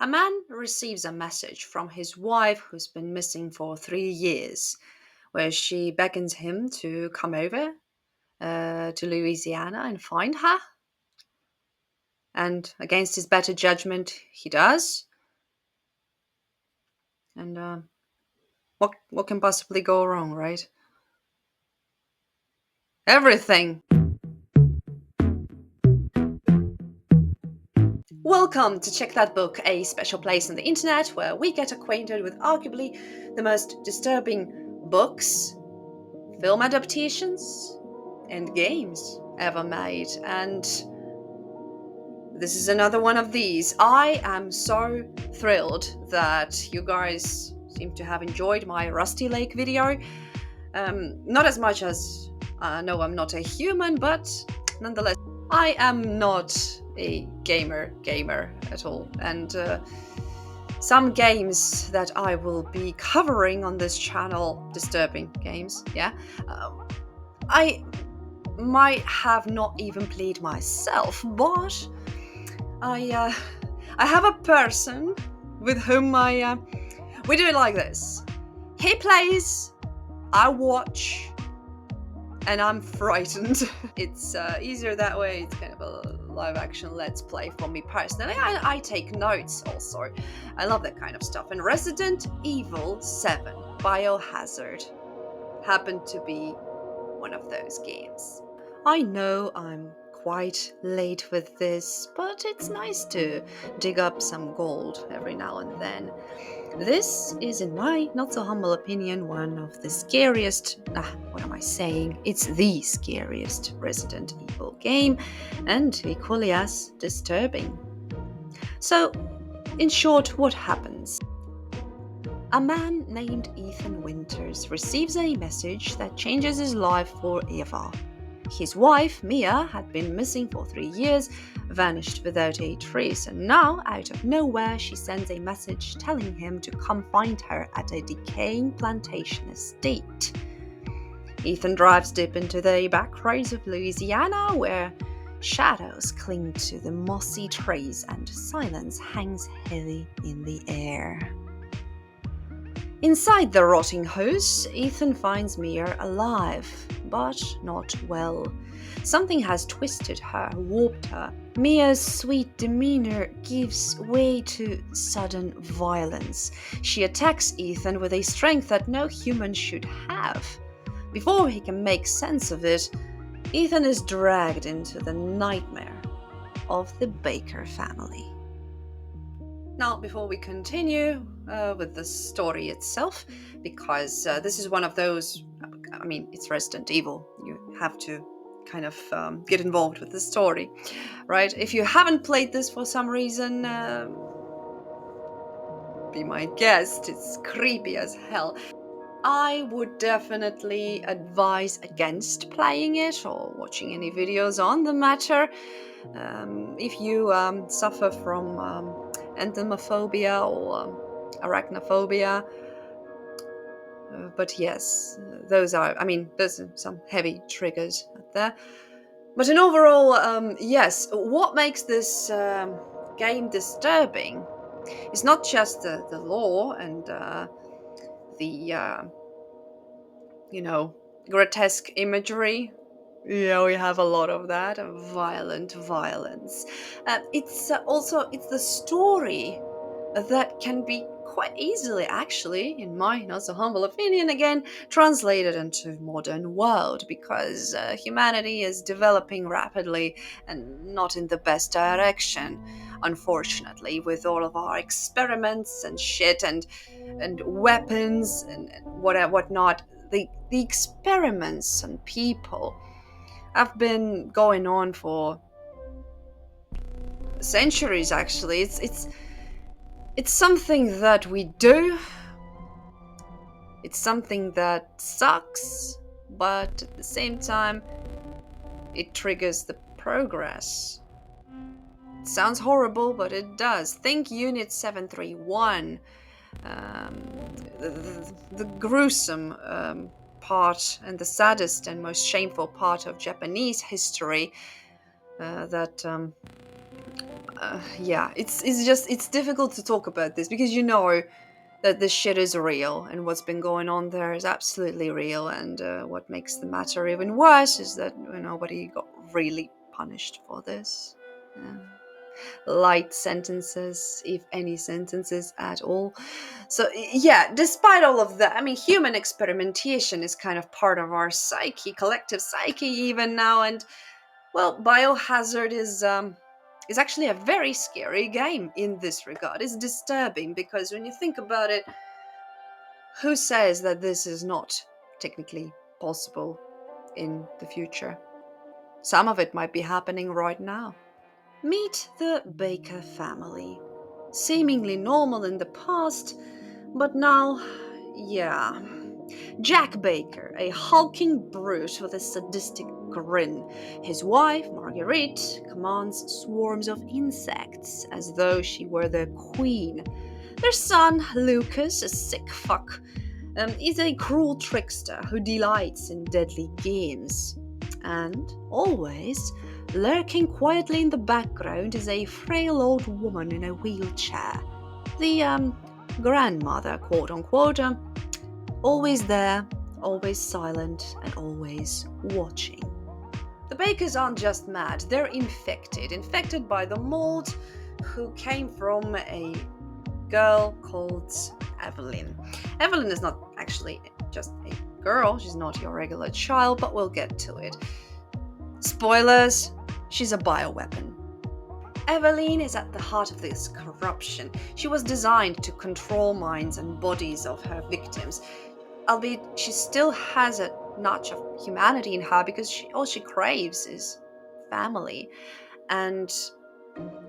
A man receives a message from his wife who's been missing for 3 years, where she beckons him to come over to Louisiana and find her. And against his better judgment, he does. And what can possibly go wrong, right? Everything. Welcome to Check That Book, a special place on the internet where we get acquainted with arguably the most disturbing books, film adaptations, and games ever made. And this is another one of these. I am so thrilled that you guys seem to have enjoyed my Rusty Lake video. Not as much as no, I'm not a human, but nonetheless, I am not a gamer at all. And some games that I will be covering on this channel, disturbing games, yeah, I might have not even played myself, but I have a person with whom we do it like this. He plays, I watch, and I'm frightened. It's easier that way. It's kind of a live action let's play for me personally. I take notes also. I love that kind of stuff. And Resident Evil 7 Biohazard happened to be one of those games. I know I'm quite late with this, but it's nice to dig up some gold every now and then. This is, in my not so humble opinion, one of the scariest, what am I saying? It's the scariest Resident Evil game, and equally as disturbing. So, in short, what happens? A man named Ethan Winters receives a message that changes his life forever. His wife, Mia, had been missing for 3 years, vanished without a trace, and now, out of nowhere, she sends a message telling him to come find her at a decaying plantation estate. Ethan drives deep into the back roads of Louisiana, where shadows cling to the mossy trees and silence hangs heavy in the air. Inside the rotting house, Ethan finds Mia alive, but not well. Something has twisted her, warped her. Mia's sweet demeanor gives way to sudden violence. She attacks Ethan with a strength that no human should have. Before he can make sense of it, Ethan is dragged into the nightmare of the Baker family. Now, before we continue with the story itself, because this is one of those, I mean, it's Resident Evil. You have to kind of get involved with the story, right? If you haven't played this for some reason, be my guest. It's creepy as hell. I would definitely advise against playing it or watching any videos on the matter. If you suffer from entomophobia or arachnophobia. But yes, those are some heavy triggers out there. But in overall, yes, what makes this game disturbing is not just the lore and the grotesque imagery. Yeah, we have a lot of that, violence. It's the story that can be quite easily, actually, in my not so humble opinion, again, translated into modern world, because humanity is developing rapidly and not in the best direction, unfortunately, with all of our experiments and shit and weapons and whatnot. The experiments on people have been going on for centuries. Actually, it's something that we do. It's something that sucks, but at the same time, it triggers the progress. It sounds horrible, but it does. Think Unit 731. The gruesome part and the saddest and most shameful part of Japanese history that Yeah, it's difficult to talk about this because you know that this shit is real and what's been going on there is absolutely real. And what makes the matter even worse is that nobody got really punished for this. Yeah. Light sentences, if any sentences at all. So, yeah, despite all of that, I mean, human experimentation is kind of part of our psyche, collective psyche, even now. And, well, Biohazard is actually a very scary game in this regard. It's disturbing because when you think about it, who says that this is not technically possible in the future? Some of it might be happening right now. Meet the Baker family. Seemingly normal in the past, but now, yeah. Jack Baker, a hulking brute with a sadistic grin. His wife, Marguerite, commands swarms of insects as though she were the queen. Their son, Lucas, a sick fuck, is a cruel trickster who delights in deadly games. And always, lurking quietly in the background, is a frail old woman in a wheelchair. The grandmother, quote unquote, always there, always silent, and always watching. The Bakers aren't just mad, they're infected by the mold who came from a girl called Evelyn. Evelyn is not actually just a girl, she's not your regular child, but we'll get to it. Spoilers, she's a bioweapon. Evelyn is at the heart of this corruption. She was designed to control minds and bodies of her victims, albeit she still has a notch of humanity in her because all she craves is family. And,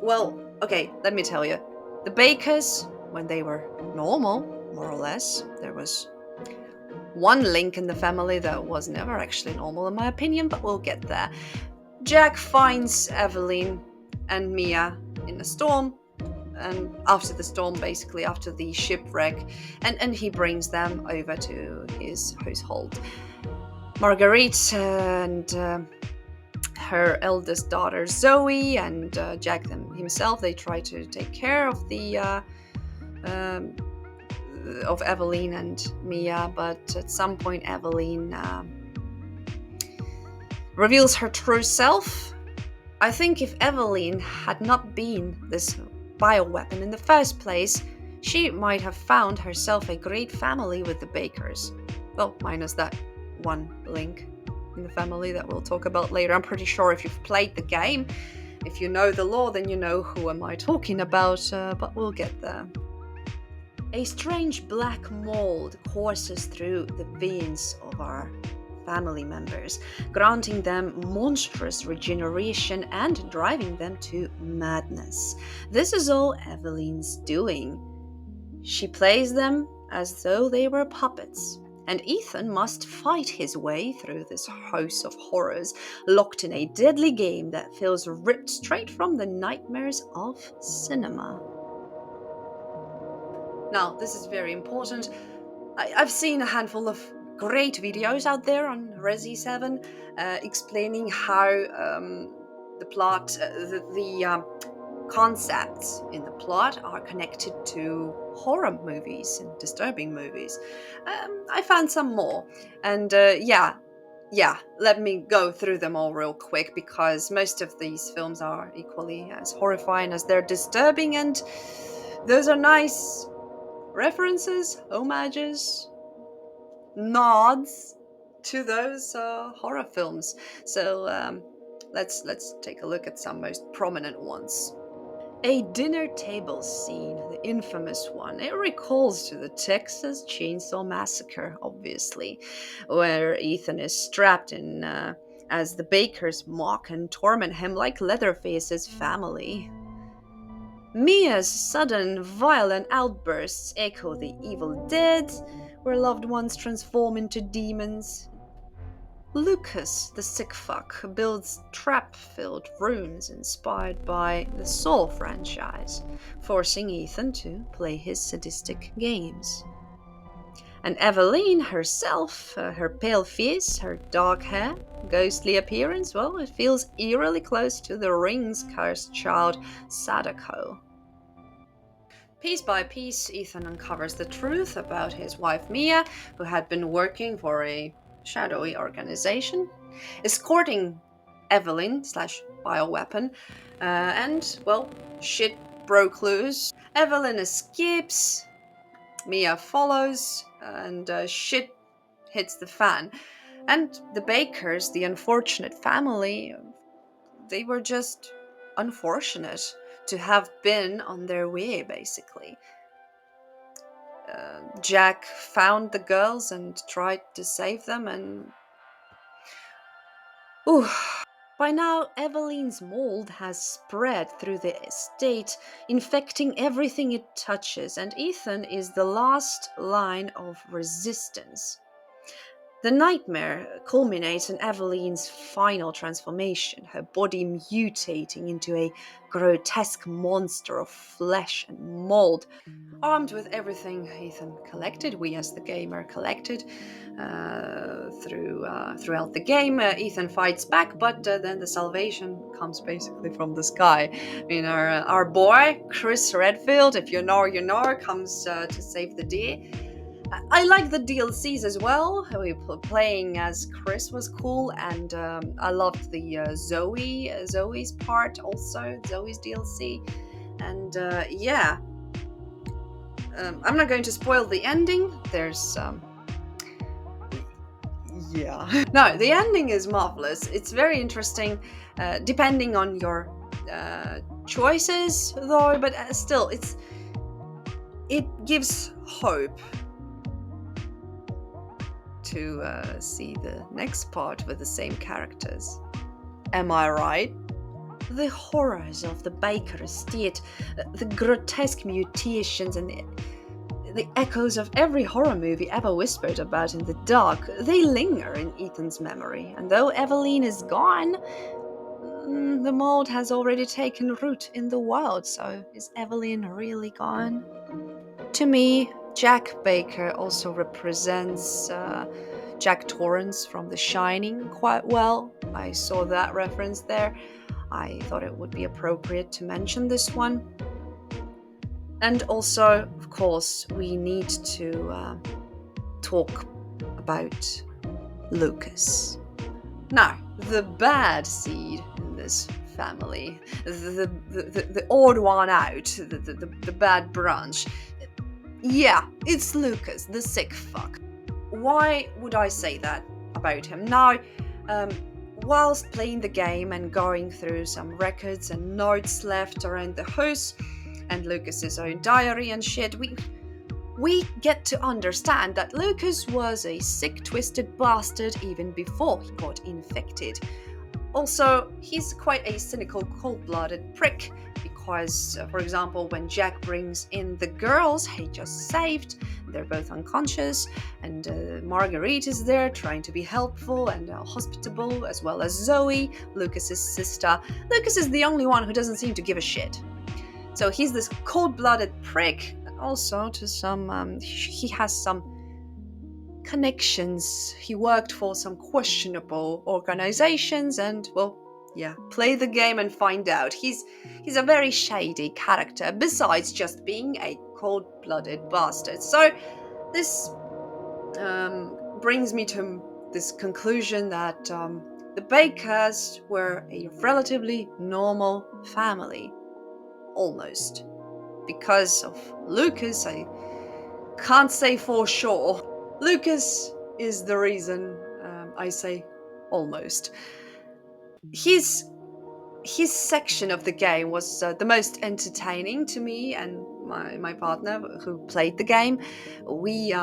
well, okay, let me tell you. The Bakers, when they were normal, more or less, there was one link in the family that was never actually normal, in my opinion, but we'll get there. Jack finds Evelyn and Mia in a storm, and after the storm, basically, after the shipwreck, and he brings them over to his household. Marguerite and her eldest daughter Zoe and Jack himself, they try to take care of of Evelyn and Mia, but at some point Evelyn reveals her true self. I think if Evelyn had not been this bioweapon in the first place, she might have found herself a great family with the Bakers. Well, minus that one link in the family that we'll talk about later. I'm pretty sure if you've played the game, if you know the lore, then you know who am I talking about, but we'll get there. A strange black mold courses through the veins of our family members, granting them monstrous regeneration and driving them to madness. This is all Evelyn's doing. She plays them as though they were puppets, and Ethan must fight his way through this house of horrors, locked in a deadly game that feels ripped straight from the nightmares of cinema. Now, this is very important. I've seen a handful of great videos out there on Resi7 explaining how the plot, the concepts in the plot are connected to horror movies and disturbing movies. I found some more, and yeah, let me go through them all real quick because most of these films are equally as horrifying as they're disturbing, and those are nice references, homages, nods to those horror films. So let's take a look at some most prominent ones. A dinner table scene, the infamous one. It recalls to the Texas Chainsaw Massacre, obviously, where Ethan is strapped in as the Bakers mock and torment him like Leatherface's family. Mia's sudden, violent outbursts echo the Evil Dead, where loved ones transform into demons. Lucas, the sick fuck, builds trap-filled rooms inspired by the Saw franchise, forcing Ethan to play his sadistic games. And Eveline herself, her pale face, her dark hair, ghostly appearance, well, it feels eerily close to the Ring's cursed child, Sadako. Piece by piece, Ethan uncovers the truth about his wife Mia, who had been working for a shadowy organization, escorting Evelyn slash bioweapon, and, well, shit broke loose. Evelyn escapes, Mia follows, and shit hits the fan. And the Bakers, the unfortunate family, they were just unfortunate to have been on their way, basically. Jack found the girls and tried to save them, and ooh. By now, Eveline's mold has spread through the estate, infecting everything it touches, and Ethan is the last line of resistance. The nightmare culminates in Eveline's final transformation, her body mutating into a grotesque monster of flesh and mold. Armed with everything Ethan collected, we as the gamer collected throughout the game, Ethan fights back, but then the salvation comes basically from the sky. I mean, our boy, Chris Redfield, if you know, you know, comes to save the day. I like the DLCs as well. Playing as Chris was cool, and I loved the Zoe's part also, Zoe's DLC, and yeah. I'm not going to spoil the ending. There's yeah. No, the ending is marvelous. It's very interesting, depending on your choices, though. But still, it gives hope to see the next part with the same characters. Am I right? The horrors of the Baker estate, the grotesque mutations, and the echoes of every horror movie ever whispered about in the dark, they linger in Ethan's memory. And though Eveline is gone, the mold has already taken root in the world. So is Eveline really gone? To me, Jack Baker also represents Jack Torrance from The Shining quite well. I saw that reference there. I thought it would be appropriate to mention this one. And also, of course, we need to talk about Lucas. Now, the bad seed in this family, the odd one out, the bad branch. Yeah, it's Lucas, the sick fuck. Why would I say that about him? Now, whilst playing the game and going through some records and notes left around the house, and Lucas's own diary and shit, we get to understand that Lucas was a sick, twisted bastard even before he got infected. Also, he's quite a cynical, cold-blooded prick because, for example, when Jack brings in the girls he just saved, they're both unconscious, and Marguerite is there trying to be helpful and hospitable, as well as Zoe, Lucas's sister. Lucas is the only one who doesn't seem to give a shit. So he's this cold-blooded prick, and also to some, he has some connections. He worked for some questionable organizations, and, well, yeah, play the game and find out. He's a very shady character, besides just being a cold-blooded bastard. So this brings me to this conclusion that the Bakers were a relatively normal family. Almost. Because of Lucas, I can't say for sure. Lucas is the reason I say almost. His section of the game was the most entertaining to me and my partner who played the game. We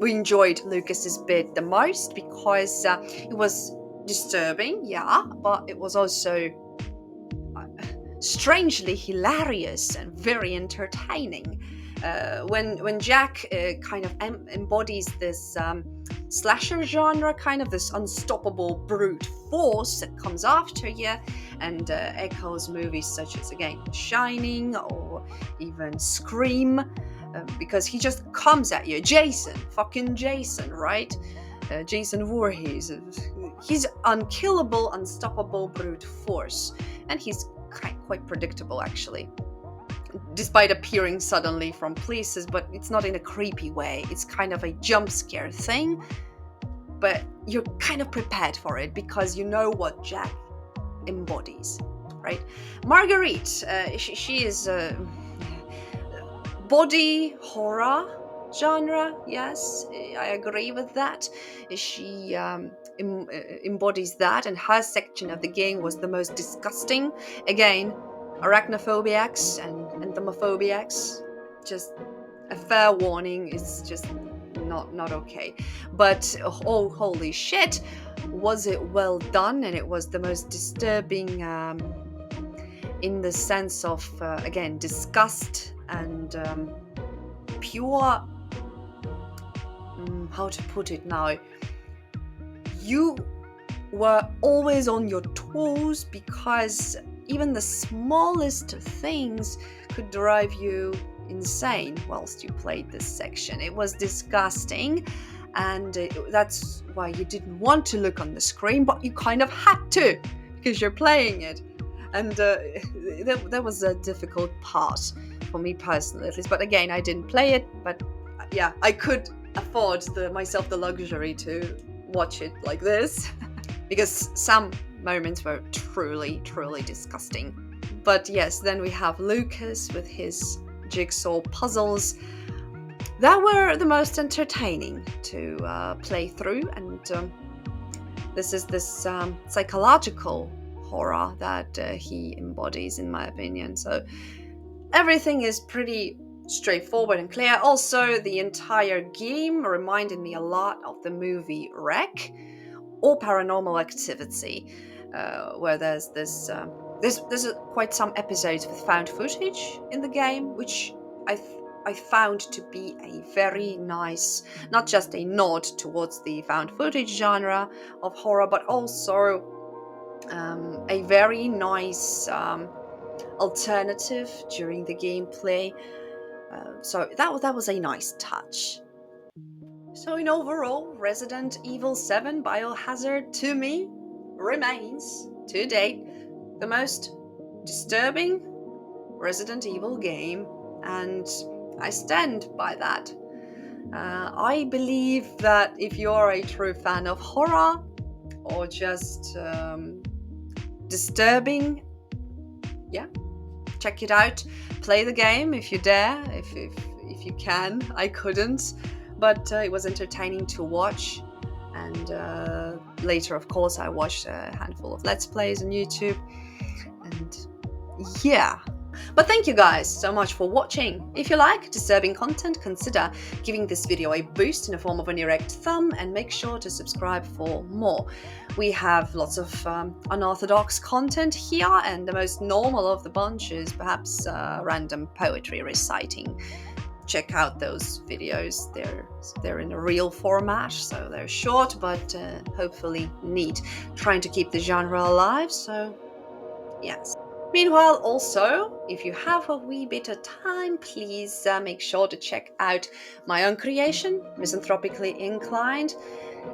enjoyed Lucas's bit the most because it was disturbing, yeah, but it was also strangely hilarious and very entertaining. When Jack kind of embodies this slasher genre, kind of this unstoppable brute force that comes after you and echoes movies such as, again, Shining or even Scream. because he just comes at you. Jason, fucking Jason, right? Jason Voorhees. He's unkillable, unstoppable brute force, and he's quite predictable actually, despite appearing suddenly from places, but it's not in a creepy way. It's kind of a jump scare thing, but you're kind of prepared for it because you know what Jack embodies, right? Marguerite, she is body horror genre. Yes, I agree with that. She embodies that, and her section of the game was the most disgusting. Again, arachnophobiacs and entomophobiacs, just a fair warning, is just not okay. But oh, holy shit, was it well done, and it was the most disturbing in the sense of again, disgust and pure, how to put it now, you were always on your toes because even the smallest things could drive you insane whilst you played this section. It was disgusting, and that's why you didn't want to look on the screen, but you kind of had to because you're playing it. And that was a difficult part for me personally, at least. But again, I didn't play it, but yeah, I could afford myself the luxury to watch it like this because some moments were truly disgusting. But yes, then we have Lucas with his jigsaw puzzles that were the most entertaining to play through, and this is this psychological horror that he embodies, in my opinion. So everything is pretty straightforward and clear. Also, the entire game reminded me a lot of the movie Wreck or Paranormal Activity, where there's quite some episodes with found footage in the game, which I found to be a very nice, not just a nod towards the found footage genre of horror, but also a very nice alternative during the gameplay. So that was a nice touch. So in overall, Resident Evil 7 Biohazard to me remains, to date, the most disturbing Resident Evil game, and I stand by that. I believe that if you're a true fan of horror or just disturbing, yeah, check it out. Play the game if you dare, if you can. I couldn't, but it was entertaining to watch. And later, of course, I watched a handful of Let's Plays on YouTube, and yeah. But thank you guys so much for watching. If you like disturbing content, consider giving this video a boost in the form of an erect thumb, and make sure to subscribe for more. We have lots of unorthodox content here, and the most normal of the bunch is perhaps random poetry reciting. Check out those videos. They're in a real format, so they're short but hopefully neat, trying to keep the genre alive. So yes. Meanwhile, also, if you have a wee bit of time, please make sure to check out my own creation, Misanthropically Inclined,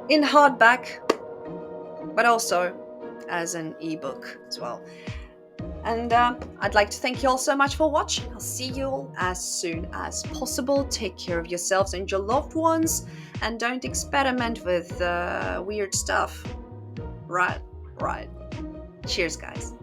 in hardback, but also as an ebook as well. And I'd like to thank you all so much for watching. I'll see you all as soon as possible. Take care of yourselves and your loved ones, and don't experiment with weird stuff. Right. Cheers, guys.